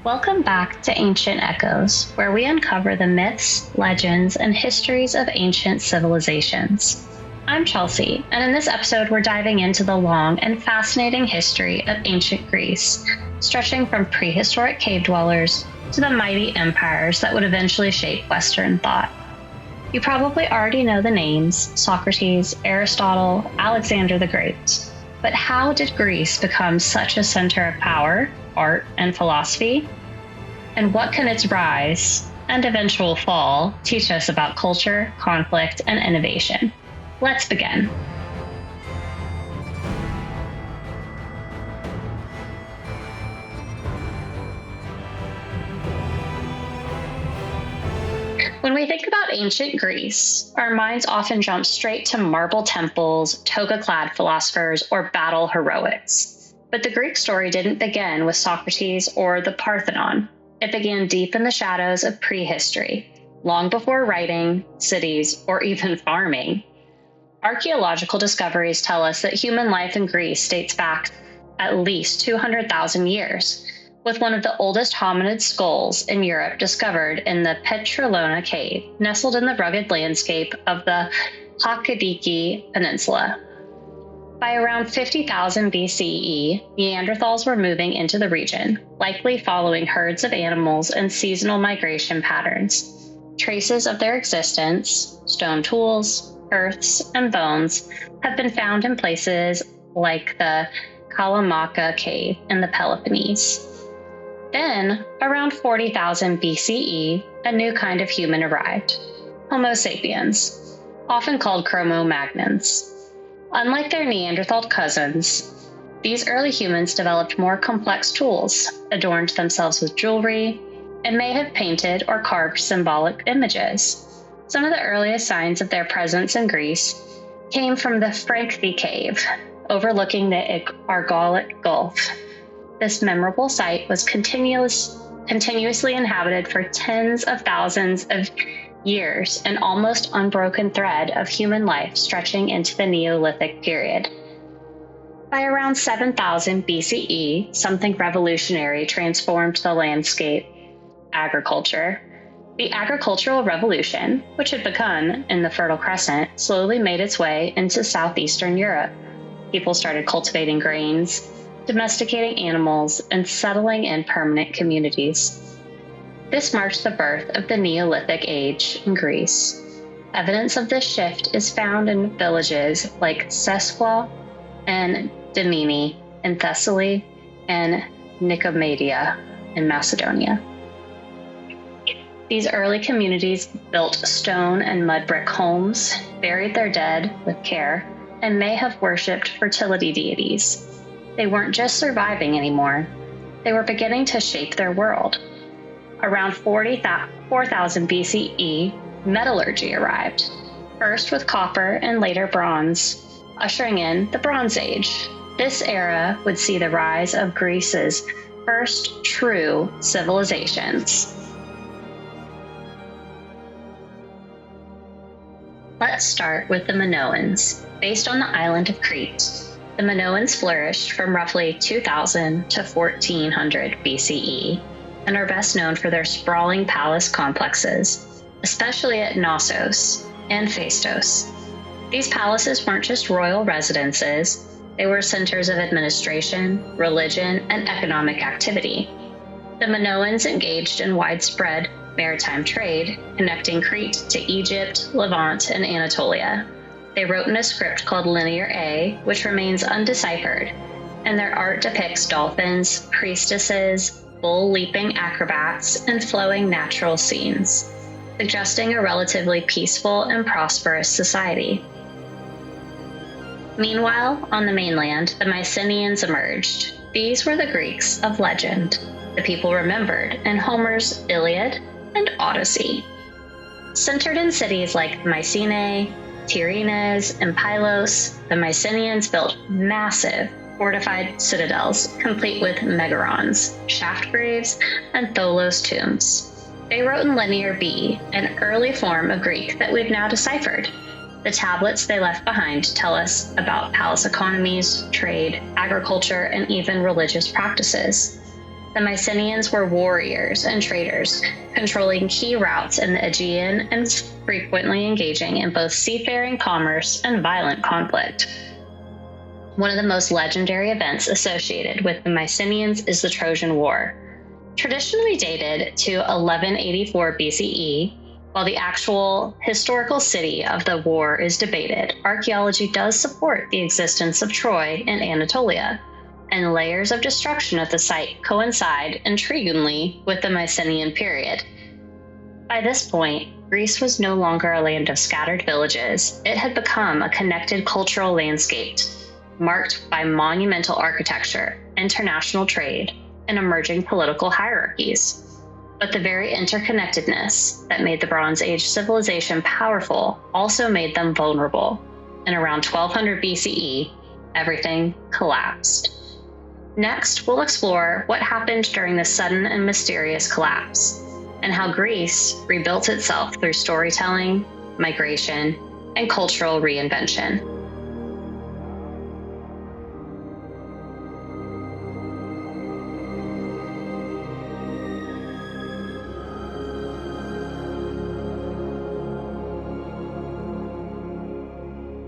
Welcome back to Ancient Echoes, where we uncover the myths, legends, and histories of ancient civilizations. I'm Chelsea, and in this episode, we're diving into the long and fascinating history of ancient Greece, stretching from prehistoric cave dwellers to the mighty empires that would eventually shape Western thought. You probably already know the names Socrates, Aristotle, Alexander the Great. But how did Greece become such a center of power, art, and philosophy? And what can its rise and eventual fall teach us about culture, conflict, and innovation? Let's begin. When we think about ancient Greece, our minds often jump straight to marble temples, toga-clad philosophers, or battle heroics. But the Greek story didn't begin with Socrates or the Parthenon. It began deep in the shadows of prehistory, long before writing, cities, or even farming. Archaeological discoveries tell us that human life in Greece dates back at least 200,000 years, with one of the oldest hominid skulls in Europe discovered in the Petrolona cave, nestled in the rugged landscape of the Halkidiki Peninsula. By around 50,000 BCE, Neanderthals were moving into the region, likely following herds of animals and seasonal migration patterns. Traces of their existence, stone tools, earths, and bones have been found in places like the Kalamaka cave in the Peloponnese. Then, around 40,000 BCE, a new kind of human arrived, Homo sapiens, often called Cro-Magnons. Unlike their Neanderthal cousins, these early humans developed more complex tools, adorned themselves with jewelry, and may have painted or carved symbolic images. Some of the earliest signs of their presence in Greece came from the Frankfy cave, overlooking the Argolic Gulf. This memorable site was continuously inhabited for tens of thousands of years, an almost unbroken thread of human life stretching into the Neolithic period. By around 7000 BCE, something revolutionary transformed the landscape: agriculture. The agricultural revolution, which had begun in the Fertile Crescent, slowly made its way into southeastern Europe. People started cultivating grains, domesticating animals, and settling in permanent communities. This marked the birth of the Neolithic age in Greece. Evidence of this shift is found in villages like Sesqua and Dimini in Thessaly and Nicomedia in Macedonia. These early communities built stone and mud brick homes, buried their dead with care, and may have worshipped fertility deities. They weren't just surviving anymore. They were beginning to shape their world. Around 4000 BCE, metallurgy arrived, first with copper and later bronze, ushering in the Bronze Age. This era would see the rise of Greece's first true civilizations. Let's start with the Minoans. Based on the island of Crete, the Minoans flourished from roughly 2000 to 1400 BCE and are best known for their sprawling palace complexes, especially at Knossos and Phaistos. These palaces weren't just royal residences, they were centers of administration, religion, and economic activity. The Minoans engaged in widespread maritime trade, connecting Crete to Egypt, Levant, and Anatolia. They wrote in a script called Linear A, which remains undeciphered, and their art depicts dolphins, priestesses, bull-leaping acrobats, and flowing natural scenes, suggesting a relatively peaceful and prosperous society. Meanwhile, on the mainland, the Mycenaeans emerged. These were the Greeks of legend, the people remembered in Homer's Iliad and Odyssey. Centered in cities like Mycenae, Tiryns, and Pylos, the Mycenaeans built massive fortified citadels, complete with megarons, shaft graves, and tholos tombs. They wrote in Linear B, an early form of Greek that we've now deciphered. The tablets they left behind tell us about palace economies, trade, agriculture, and even religious practices. The Mycenaeans were warriors and traders, controlling key routes in the Aegean and frequently engaging in both seafaring commerce and violent conflict. One of the most legendary events associated with the Mycenaeans is the Trojan War. Traditionally dated to 1184 BCE, while the actual historical city of the war is debated, archaeology does support the existence of Troy in Anatolia, and layers of destruction at the site coincide intriguingly with the Mycenaean period. By this point, Greece was no longer a land of scattered villages. It had become a connected cultural landscape, marked by monumental architecture, international trade, and emerging political hierarchies. But the very interconnectedness that made the Bronze Age civilization powerful also made them vulnerable. And around 1200 BCE, everything collapsed. Next, we'll explore what happened during this sudden and mysterious collapse, and how Greece rebuilt itself through storytelling, migration, and cultural reinvention.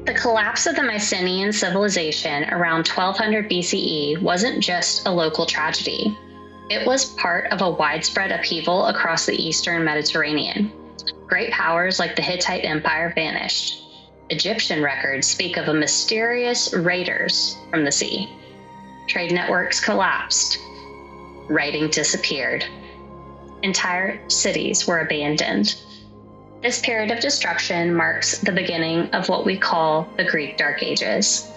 The collapse of the Mycenaean civilization around 1200 BCE wasn't just a local tragedy. It was part of a widespread upheaval across the eastern Mediterranean. Great powers like the Hittite Empire vanished. Egyptian records speak of a mysterious raiders from the sea. Trade networks collapsed. Writing disappeared. Entire cities were abandoned. This period of destruction marks the beginning of what we call the Greek Dark Ages,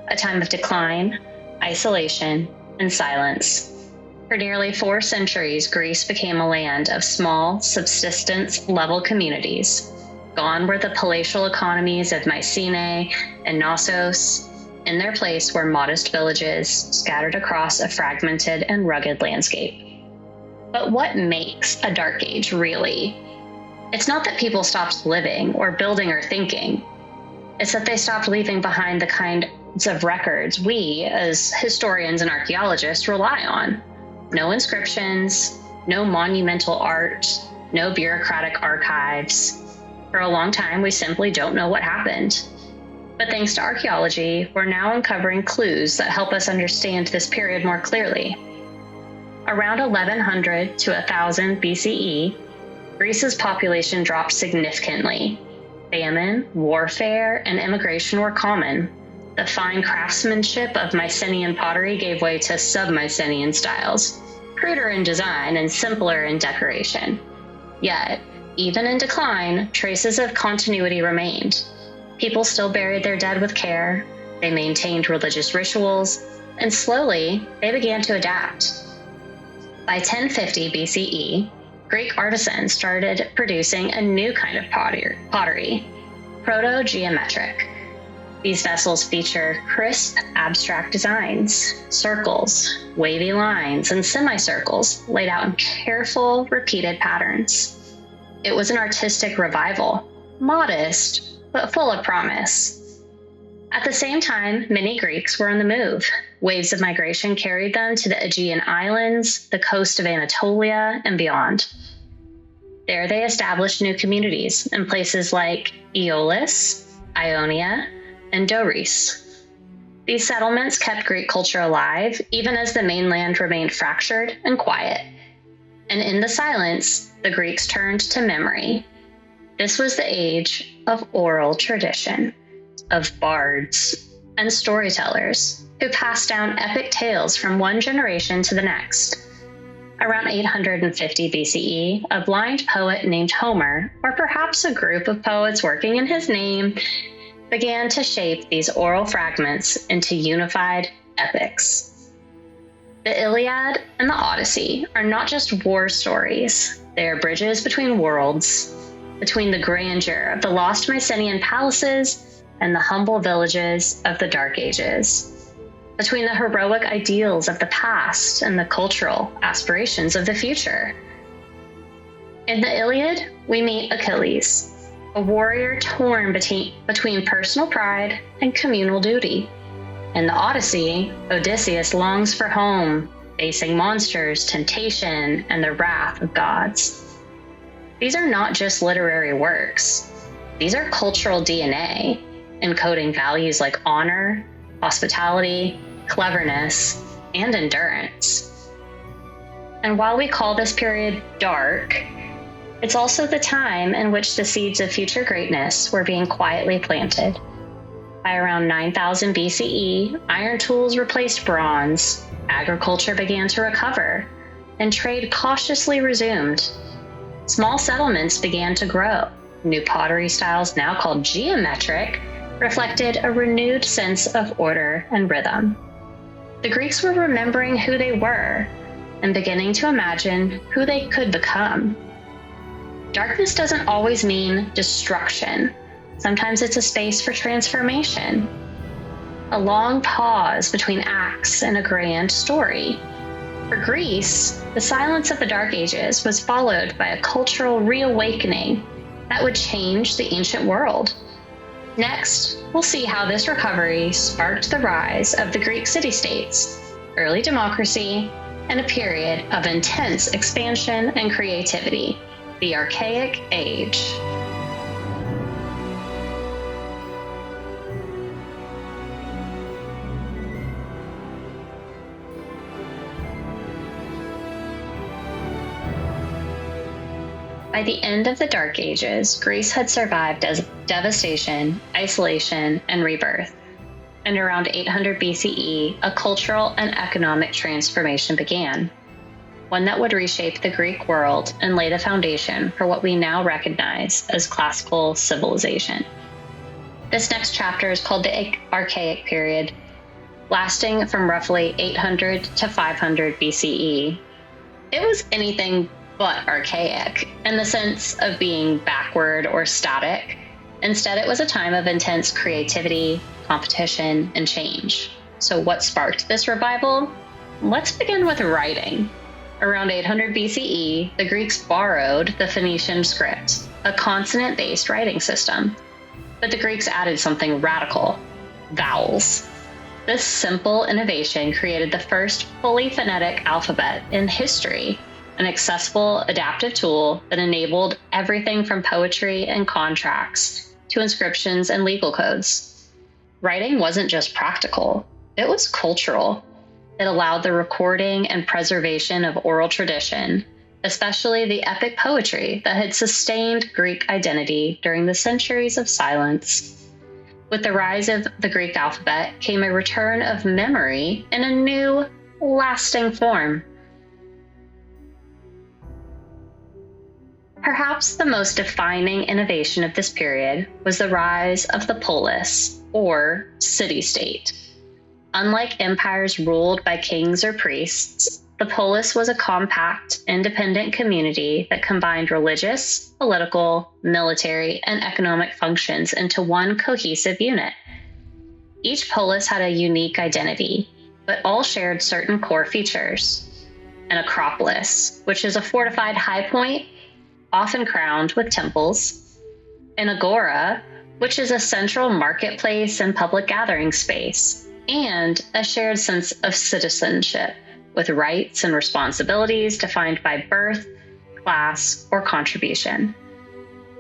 a time of decline, isolation, and silence. For nearly 4 centuries, Greece became a land of small, subsistence-level communities. Gone were the palatial economies of Mycenae and Knossos. In their place were modest villages scattered across a fragmented and rugged landscape. But what makes a Dark Age really? It's not that people stopped living or building or thinking. It's that they stopped leaving behind the kinds of records we, as historians and archaeologists, rely on. No inscriptions, no monumental art, no bureaucratic archives. For a long time, we simply don't know what happened. But thanks to archaeology, we're now uncovering clues that help us understand this period more clearly. Around 1100 to 1000 BCE, Greece's population dropped significantly. Famine, warfare, and immigration were common. The fine craftsmanship of Mycenaean pottery gave way to sub-Mycenaean styles, cruder in design and simpler in decoration. Yet, even in decline, traces of continuity remained. People still buried their dead with care, they maintained religious rituals, and slowly, they began to adapt. By 1050 BCE, Greek artisans started producing a new kind of pottery, proto-geometric. These vessels feature crisp, abstract designs, circles, wavy lines, and semicircles laid out in careful, repeated patterns. It was an artistic revival, modest, but full of promise. At the same time, many Greeks were on the move. Waves of migration carried them to the Aegean Islands, the coast of Anatolia, and beyond. There they established new communities in places like Aeolis, Ionia, and Doris. These settlements kept Greek culture alive, even as the mainland remained fractured and quiet. And in the silence, the Greeks turned to memory. This was the age of oral tradition, of bards and storytellers who passed down epic tales from one generation to the next. Around 850 BCE, a blind poet named Homer, or perhaps a group of poets working in his name, began to shape these oral fragments into unified epics. The Iliad and the Odyssey are not just war stories. They are bridges between worlds, between the grandeur of the lost Mycenaean palaces and the humble villages of the Dark Ages, between the heroic ideals of the past and the cultural aspirations of the future. In the Iliad, we meet Achilles, a warrior torn between personal pride and communal duty. In the Odyssey, Odysseus longs for home, facing monsters, temptation, and the wrath of gods. These are not just literary works. These are cultural DNA, encoding values like honor, hospitality, cleverness, and endurance. And while we call this period dark, it's also the time in which the seeds of future greatness were being quietly planted. By around 9000 BCE, iron tools replaced bronze, agriculture began to recover, and trade cautiously resumed. Small settlements began to grow. New pottery styles, now called geometric, reflected a renewed sense of order and rhythm. The Greeks were remembering who they were and beginning to imagine who they could become. Darkness doesn't always mean destruction. Sometimes it's a space for transformation. A long pause between acts in a grand story. For Greece, the silence of the Dark Ages was followed by a cultural reawakening that would change the ancient world. Next, we'll see how this recovery sparked the rise of the Greek city-states, early democracy, and a period of intense expansion and creativity, the Archaic Age. By the end of the Dark Ages, Greece had survived devastation, isolation, and rebirth. And around 800 BCE, a cultural and economic transformation began, one that would reshape the Greek world and lay the foundation for what we now recognize as classical civilization. This next chapter is called the Archaic period, lasting from roughly 800 to 500 BCE. It was anything but archaic in the sense of being backward or static. Instead, it was a time of intense creativity, competition, and change. So what sparked this revival? Let's begin with writing. Around 800 BCE, the Greeks borrowed the Phoenician script, a consonant-based writing system. But the Greeks added something radical: vowels. This simple innovation created the first fully phonetic alphabet in history, an accessible, adaptive tool that enabled everything from poetry and contracts to inscriptions and legal codes. Writing wasn't just practical, it was cultural. It allowed the recording and preservation of oral tradition, especially the epic poetry that had sustained Greek identity during the centuries of silence. With the rise of the Greek alphabet came a return of memory in a new, lasting form. Perhaps the most defining innovation of this period was the rise of the polis, or city-state. Unlike empires ruled by kings or priests, the polis was a compact, independent community that combined religious, political, military, and economic functions into one cohesive unit. Each polis had a unique identity, but all shared certain core features. An acropolis, which is a fortified high point, often crowned with temples. An agora, which is a central marketplace and public gathering space, and a shared sense of citizenship, with rights and responsibilities defined by birth, class, or contribution.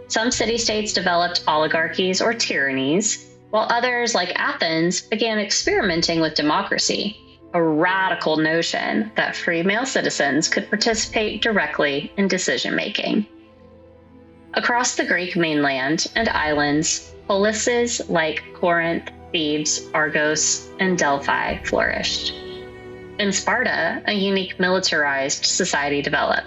Some city-states developed oligarchies or tyrannies, while others, like Athens, began experimenting with democracy, a radical notion that free male citizens could participate directly in decision-making. Across the Greek mainland and islands, polises like Corinth, Thebes, Argos, and Delphi flourished. In Sparta, a unique militarized society developed,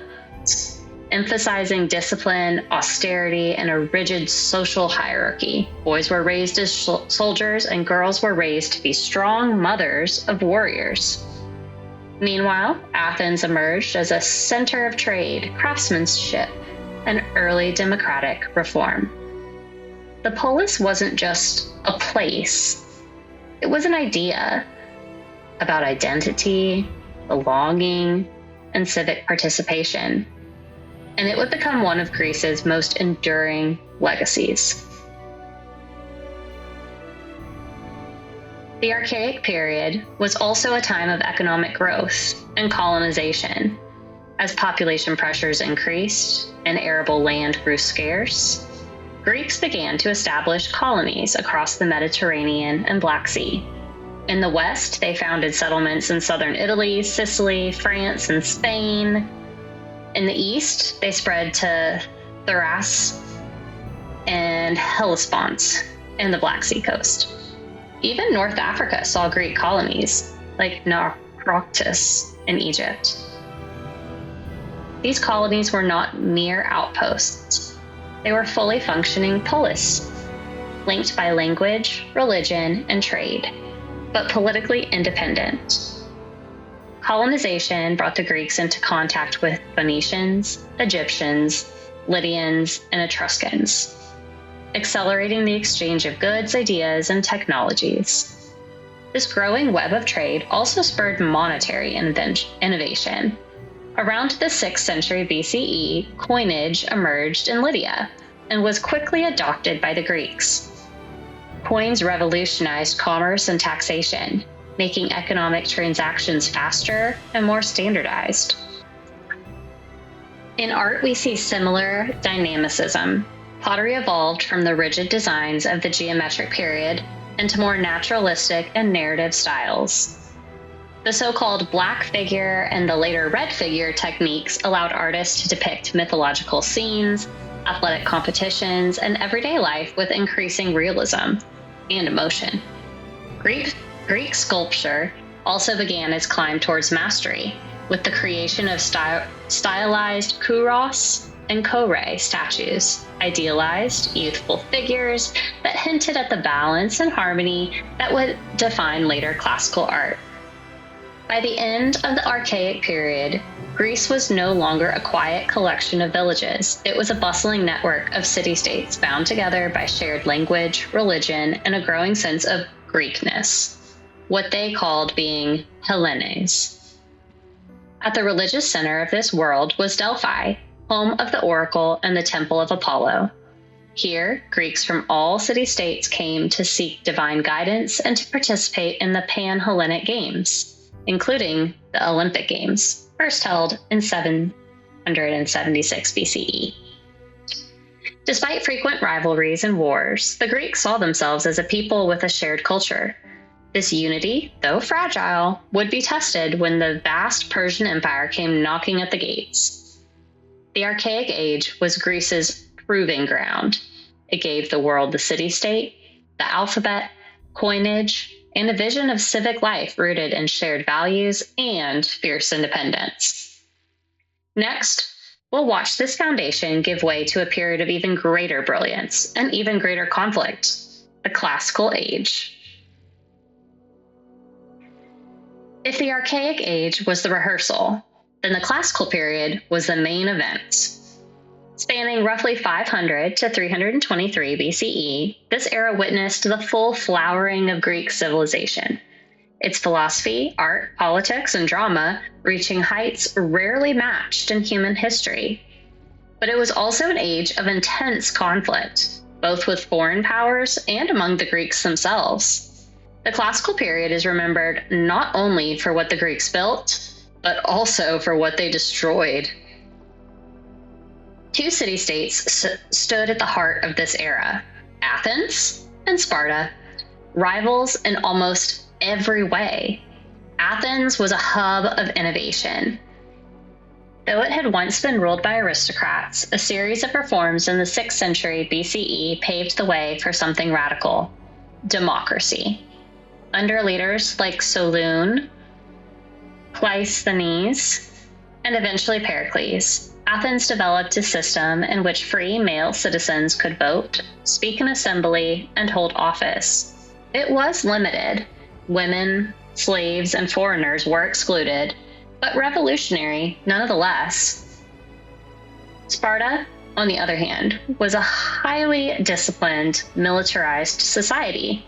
emphasizing discipline, austerity, and a rigid social hierarchy. Boys were raised as soldiers, and girls were raised to be strong mothers of warriors. Meanwhile, Athens emerged as a center of trade, craftsmanship, and early democratic reform. The polis wasn't just a place, it was an idea about identity, belonging, and civic participation. And it would become one of Greece's most enduring legacies. The Archaic period was also a time of economic growth and colonization. As population pressures increased and arable land grew scarce, Greeks began to establish colonies across the Mediterranean and Black Sea. In the west, they founded settlements in southern Italy, Sicily, France, and Spain. In the east, they spread to Thrace and Hellespont and the Black Sea coast. Even North Africa saw Greek colonies, like Naucratis in Egypt. These colonies were not mere outposts. They were fully functioning polis, linked by language, religion, and trade, but politically independent. Colonization brought the Greeks into contact with Phoenicians, Egyptians, Lydians, and Etruscans, accelerating the exchange of goods, ideas, and technologies. This growing web of trade also spurred monetary innovation. Around the 6th century BCE, coinage emerged in Lydia and was quickly adopted by the Greeks. Coins revolutionized commerce and taxation, making economic transactions faster and more standardized. In art, we see similar dynamicism. Pottery evolved from the rigid designs of the geometric period into more naturalistic and narrative styles. The so-called black figure and the later red figure techniques allowed artists to depict mythological scenes, athletic competitions, and everyday life with increasing realism and emotion. Greek sculpture also began its climb towards mastery, with the creation of stylized kouros and kore statues, idealized, youthful figures that hinted at the balance and harmony that would define later classical art. By the end of the Archaic period, Greece was no longer a quiet collection of villages. It was a bustling network of city-states bound together by shared language, religion, and a growing sense of Greekness, what they called being Hellenes. At the religious center of this world was Delphi, home of the oracle and the temple of Apollo. Here, Greeks from all city-states came to seek divine guidance and to participate in the Pan-Hellenic Games, including the Olympic Games, first held in 776 BCE. Despite frequent rivalries and wars, the Greeks saw themselves as a people with a shared culture. This unity, though fragile, would be tested when the vast Persian Empire came knocking at the gates. The Archaic Age was Greece's proving ground. It gave the world the city-state, the alphabet, coinage, and a vision of civic life rooted in shared values and fierce independence. Next, we'll watch this foundation give way to a period of even greater brilliance and even greater conflict, the Classical Age. If the Archaic Age was the rehearsal, then the Classical period was the main event. Spanning roughly 500 to 323 BCE, this era witnessed the full flowering of Greek civilization. Its philosophy, art, politics, and drama reaching heights rarely matched in human history. But it was also an age of intense conflict, both with foreign powers and among the Greeks themselves. The Classical period is remembered not only for what the Greeks built, but also for what they destroyed. Two city-states stood at the heart of this era, Athens and Sparta, rivals in almost every way. Athens was a hub of innovation. Though it had once been ruled by aristocrats, a series of reforms in the 6th century BCE paved the way for something radical: democracy. Under leaders like Solon, Cleisthenes, and eventually Pericles, Athens developed a system in which free male citizens could vote, speak in assembly, and hold office. It was limited. Women, slaves, and foreigners were excluded, but revolutionary nonetheless. Sparta, on the other hand, was a highly disciplined, militarized society.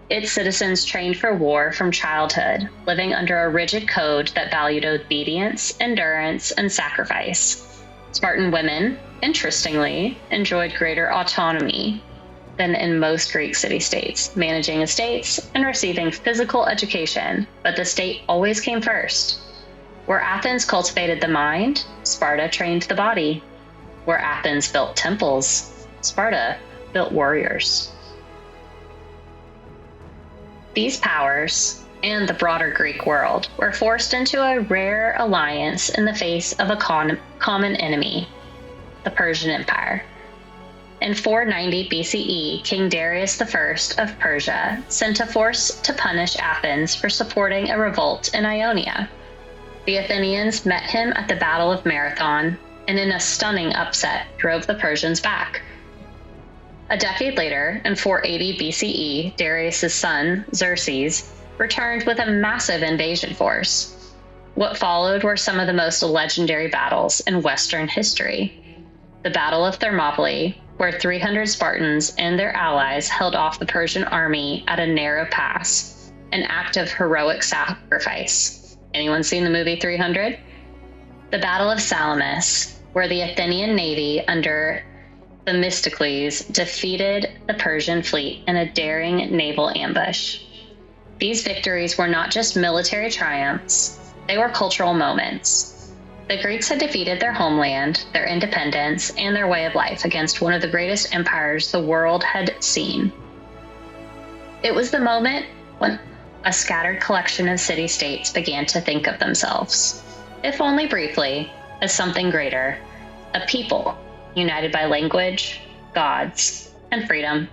Its citizens trained for war from childhood, living under a rigid code that valued obedience, endurance, and sacrifice. Spartan women, interestingly, enjoyed greater autonomy. than in most Greek city-states, managing estates and receiving physical education, but the state always came first. Where Athens cultivated the mind, Sparta trained the body. Where Athens built temples, Sparta built warriors. These powers, and the broader Greek world, were forced into a rare alliance in the face of a common enemy, the Persian Empire. In 490 BCE, King Darius I of Persia sent a force to punish Athens for supporting a revolt in Ionia. The Athenians met him at the Battle of Marathon, and in a stunning upset, drove the Persians back. A decade later, in 480 BCE, Darius' son, Xerxes, returned with a massive invasion force. What followed were some of the most legendary battles in Western history. The Battle of Thermopylae, where 300 Spartans and their allies held off the Persian army at a narrow pass, an act of heroic sacrifice. Anyone seen the movie 300? The Battle of Salamis, where the Athenian navy under Themistocles defeated the Persian fleet in a daring naval ambush. These victories were not just military triumphs, they were cultural moments. The Greeks had defeated their homeland, their independence, and their way of life against one of the greatest empires the world had seen. It was the moment when a scattered collection of city-states began to think of themselves, if only briefly, as something greater, a people united by language, gods, and freedom.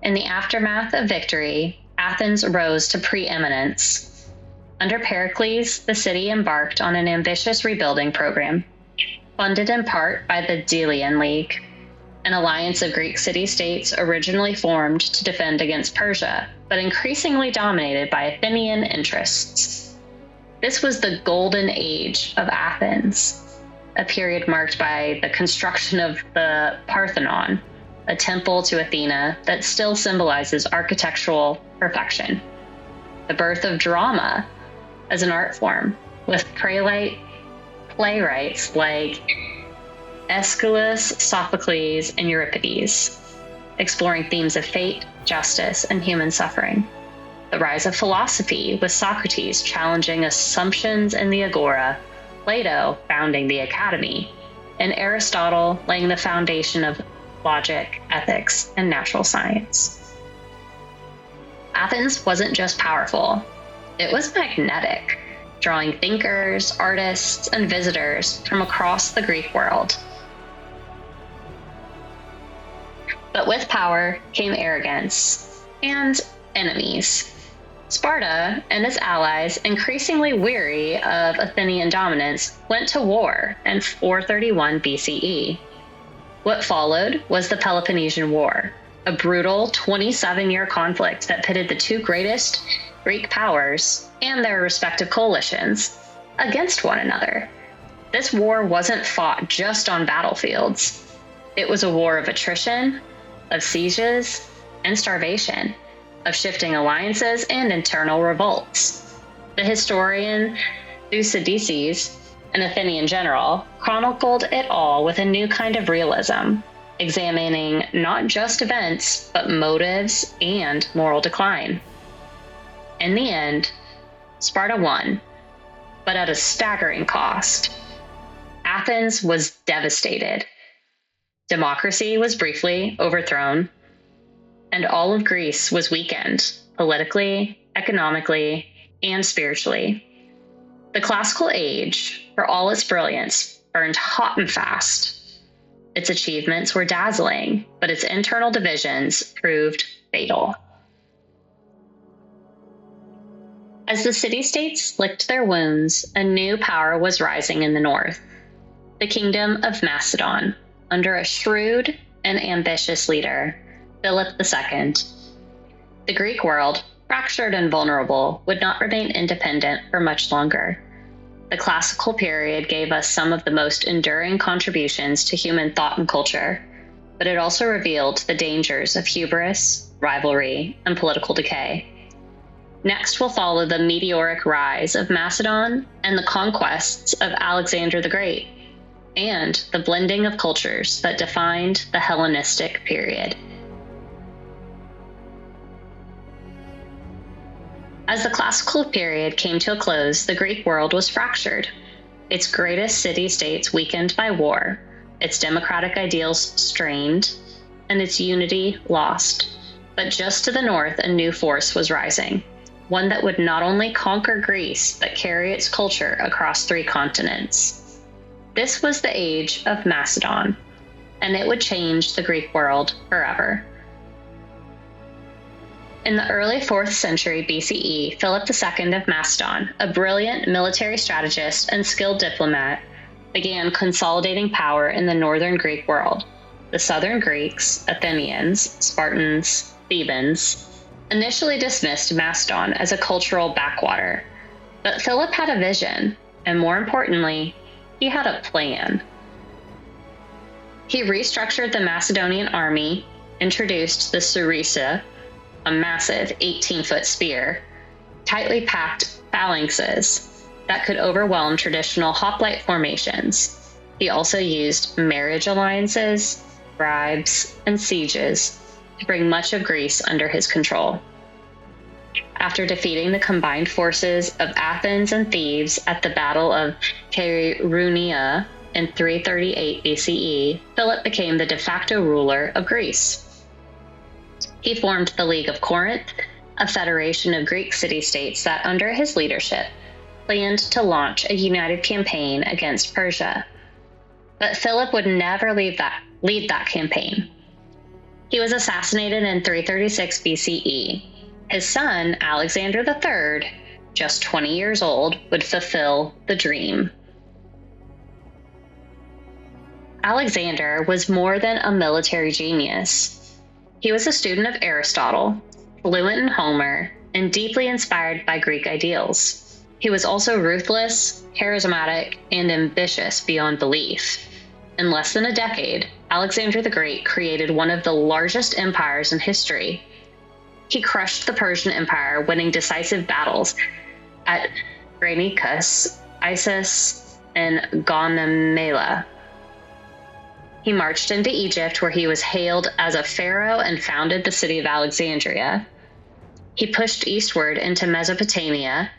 In the aftermath of victory, Athens rose to preeminence. Under Pericles, the city embarked on an ambitious rebuilding program, funded in part by the Delian League, an alliance of Greek city-states originally formed to defend against Persia, but increasingly dominated by Athenian interests. This was the golden age of Athens, a period marked by the construction of the Parthenon, a temple to Athena that still symbolizes architectural perfection. The birth of drama as an art form, with playwrights like Aeschylus, Sophocles, and Euripides, exploring themes of fate, justice, and human suffering. The rise of philosophy, with Socrates challenging assumptions in the Agora, Plato founding the Academy, and Aristotle laying the foundation of logic, ethics, and natural science. Athens wasn't just powerful, it was magnetic, drawing thinkers, artists, and visitors from across the Greek world. But with power came arrogance and enemies. Sparta and its allies, increasingly weary of Athenian dominance, went to war in 431 BCE. What followed was the Peloponnesian War, a brutal 27-year conflict that pitted the two greatest Greek powers and their respective coalitions against one another. This war wasn't fought just on battlefields. It was a war of attrition, of sieges, and starvation, of shifting alliances and internal revolts. The historian Thucydides, an Athenian general, chronicled it all with a new kind of realism, examining not just events, but motives and moral decline. In the end, Sparta won, but at a staggering cost. Athens was devastated. Democracy was briefly overthrown, and all of Greece was weakened politically, economically, and spiritually. The classical age, for all its brilliance, burned hot and fast. Its achievements were dazzling, but its internal divisions proved fatal. As the city-states licked their wounds, a new power was rising in the north, the Kingdom of Macedon, under a shrewd and ambitious leader, Philip II. The Greek world, fractured and vulnerable, would not remain independent for much longer. The classical period gave us some of the most enduring contributions to human thought and culture, but it also revealed the dangers of hubris, rivalry, and political decay. Next will follow the meteoric rise of Macedon and the conquests of Alexander the Great. and the blending of cultures that defined the Hellenistic period. As the classical period came to a close, the Greek world was fractured. Its greatest city-states weakened by war, its democratic ideals strained, and its unity lost. But just to the north, a new force was rising, one that would not only conquer Greece, but carry its culture across 3 continents. This was the age of Macedon, and it would change the Greek world forever. In the early 4th century BCE, Philip II of Macedon, a brilliant military strategist and skilled diplomat, began consolidating power in the northern Greek world. The southern Greeks, Athenians, Spartans, Thebans, initially dismissed Macedon as a cultural backwater. But Philip had a vision, and more importantly, he had a plan. He restructured the Macedonian army, introduced the sarissa, a massive 18-foot spear, tightly packed phalanxes that could overwhelm traditional hoplite formations. He also used marriage alliances, bribes, and sieges to bring much of Greece under his control. After defeating the combined forces of Athens and Thebes at the Battle of Chaeronea in 338 BCE, Philip became the de facto ruler of Greece. He formed the League of Corinth, a federation of Greek city-states that, under his leadership, planned to launch a united campaign against Persia. But Philip would never lead that campaign. He was assassinated in 336 BCE. His son, Alexander III, just 20 years old, would fulfill the dream. Alexander was more than a military genius. He was a student of Aristotle, fluent in Homer, and deeply inspired by Greek ideals. He was also ruthless, charismatic, and ambitious beyond belief. In less than a decade, Alexander the Great created one of the largest empires in history. He crushed the Persian Empire, winning decisive battles at Granicus, Issus, and Gaugamela. He marched into Egypt, where he was hailed as a pharaoh and founded the city of Alexandria. He pushed eastward into Mesopotamia,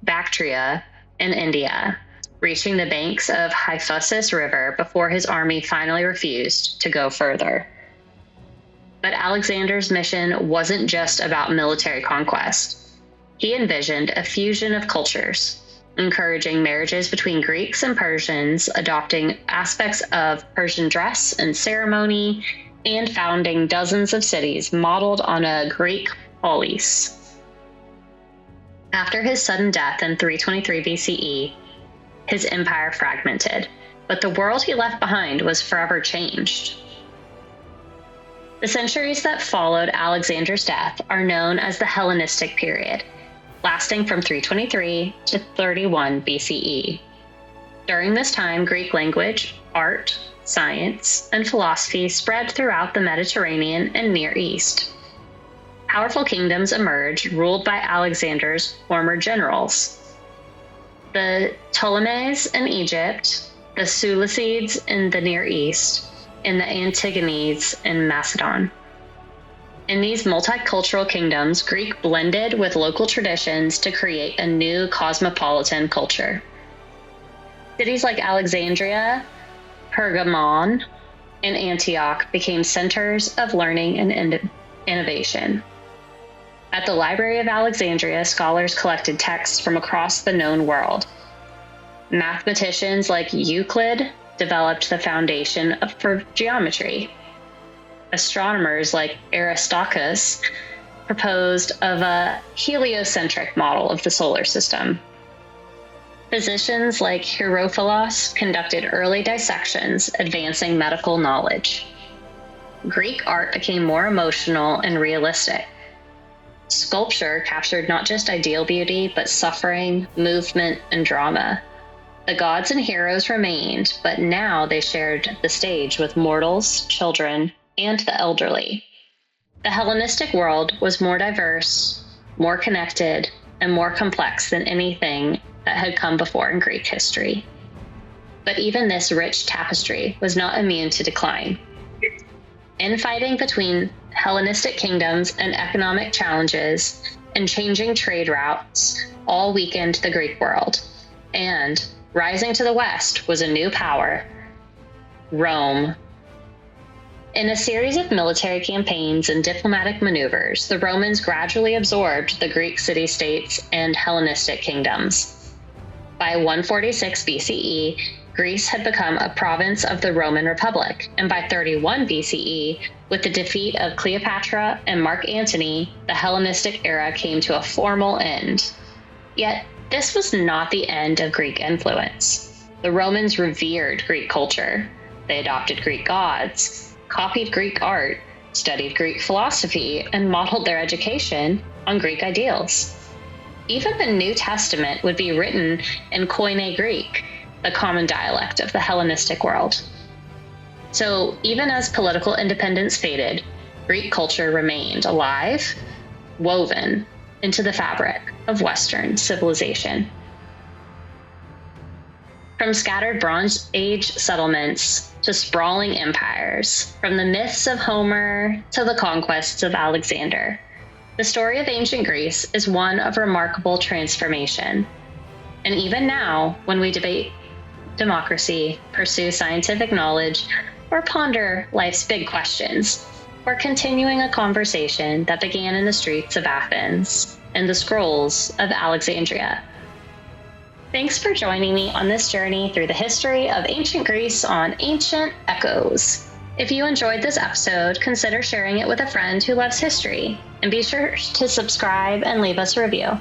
Bactria, and India, reaching the banks of Hyphasis River before his army finally refused to go further. But Alexander's mission wasn't just about military conquest. He envisioned a fusion of cultures, encouraging marriages between Greeks and Persians, adopting aspects of Persian dress and ceremony, and founding dozens of cities modeled on a Greek polis. After his sudden death in 323 BCE, his empire fragmented, but the world he left behind was forever changed. The centuries that followed Alexander's death are known as the Hellenistic period, lasting from 323 to 31 BCE. During this time, Greek language, art, science, and philosophy spread throughout the Mediterranean and Near East. Powerful kingdoms emerged, ruled by Alexander's former generals. The Ptolemies in Egypt, the Seleucids in the Near East, and the Antigones in Macedon. In these multicultural kingdoms, Greek blended with local traditions to create a new cosmopolitan culture. Cities like Alexandria, Pergamon, and Antioch became centers of learning and innovation. At the Library of Alexandria, scholars collected texts from across the known world. Mathematicians like Euclid developed the foundation for geometry. Astronomers like Aristarchus proposed of a heliocentric model of the solar system. Physicians like Herophilos conducted early dissections, advancing medical knowledge. Greek art became more emotional and realistic. Sculpture captured not just ideal beauty, but suffering, movement, and drama. The gods and heroes remained, but now they shared the stage with mortals, children, and the elderly. The Hellenistic world was more diverse, more connected, and more complex than anything that had come before in Greek history. But But even this rich tapestry was not immune to decline. Infighting between Hellenistic kingdoms and economic challenges and changing trade routes all weakened the Greek world. And rising to the west was a new power, Rome. In a series of military campaigns and diplomatic maneuvers, the Romans gradually absorbed the Greek city-states and Hellenistic kingdoms. By 146 BCE, Greece had become a province of the Roman Republic, and by 31 BCE, with the defeat of Cleopatra and Mark Antony, the Hellenistic era came to a formal end. Yet, this was not the end of Greek influence. The Romans revered Greek culture. They adopted Greek gods, copied Greek art, studied Greek philosophy, and modeled their education on Greek ideals. Even the New Testament would be written in Koine Greek, the common dialect of the Hellenistic world. So even as political independence faded, Greek culture remained alive, woven into the fabric of Western civilization. From scattered Bronze Age settlements to sprawling empires, from the myths of Homer to the conquests of Alexander, the story of ancient Greece is one of remarkable transformation. And even now, when we debate democracy, pursue scientific knowledge, or ponder life's big questions, we're continuing a conversation that began in the streets of Athens and the scrolls of Alexandria. Thanks for joining me on this journey through the history of ancient Greece on Ancient Echoes. If you enjoyed this episode, consider sharing it with a friend who loves history, and be sure to subscribe and leave us a review.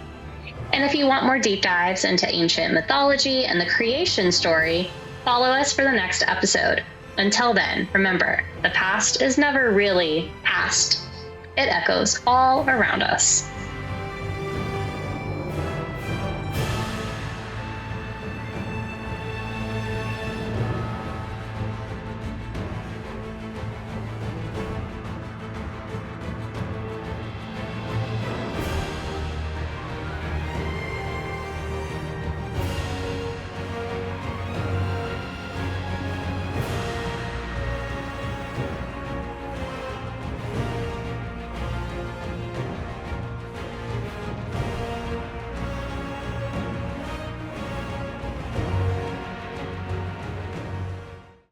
And if you want more deep dives into ancient mythology and the creation story, follow us for the next episode. Until then, remember, the past is never really past. It echoes all around us.